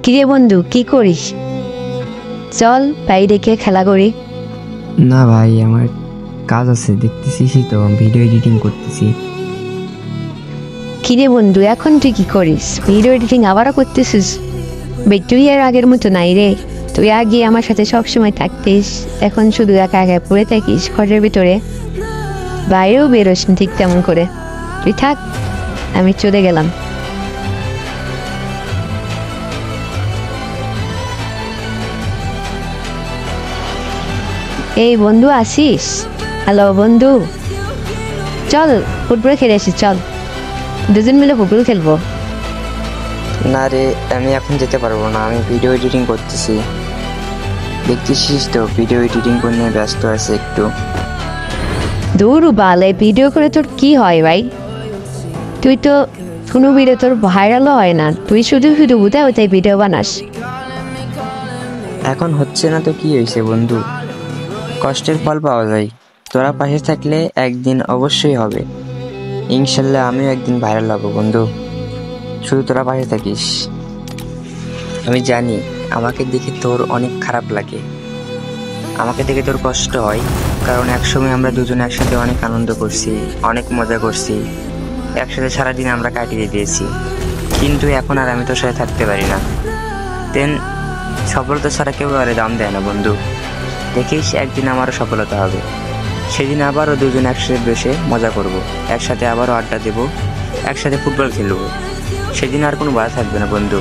কিরে বন্ধু, কি করিস? চল বাইরে গিয়ে খেলা করি। না ভাই, আমার কাজ আছে, দেখতেছিস তো ভিডিও এডিটিং করতেছি। কিরে বন্ধু, এখন তুই কি করিস? ভিডিও এডিটিং আবারও করতেছিস? বে, তুই আর আগের মতো নাই রে। তুই আগে আমার সাথে সবসময় থাকতিস, এখন শুধু একা একা পড়ে থাকিস ঘরের ভিতরে, বাইরেও বেরোস না ঠিক তেমন করে। তুই থাক, আমি চলে গেলাম। এই বন্ধু আসিস? হ্যালো বন্ধু, চল ফুটবল খেলে আসি, চল দুজন মিলে ফুটবল খেলবো। না রে, আমি এখন যেতে পারবো না, আমি ভিডিও এডিটিং করতেছি। দেখতেছিস তো ভিডিও এডিটিং করে নিয়ে ব্যস্ত আছে একটু। দূর বালে, ভিডিও করে তোর কি হয় ভাই? তুই তো কোনো ভিডিও তোর ভাইরালও হয় না, তুই শুধু শুধু উঠায় উঠায় ভিডিও বানাস। এখন হচ্ছে না তো কি হয়েছে বন্ধু, কষ্টের ফল পাওয়া যায়। তোরা পাশে থাকলে একদিন অবশ্যই হবে। ইনশাল্লাহ আমিও একদিন ভাইরাল হব বন্ধু, শুধু তোরা পাশে থাকিস। আমি জানি আমাকে দেখে তোর অনেক খারাপ লাগে, আমাকে দেখে তোর কষ্ট হয়, কারণ একসময় আমরা দুজন একসাথে অনেক আনন্দ করছি, অনেক মজা করছি, একসাথে সারাদিন আমরা কাটিয়ে দিয়েছি। কিন্তু এখন আর আমি তোর সাথে থাকতে পারি না। দেন সফলতা ছাড়া কেউ আরে দাম দেয় না বন্ধু। দেখিস একদিন আমারও সফলতা হবে, সেদিন আবারও দুজন একসাথে বসে মজা করব, একসাথে আবারও আড্ডা দেব, একসাথে ফুটবল খেলবো। সেদিন আর কোনো বাধা থাকবে না বন্ধু,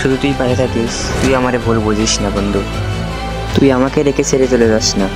শুধু তুই পাশে থাকিস। তুই আমারে ভুল বুঝিস না বন্ধু, তুই আমাকে রেখে ছেড়ে চলে যাস না।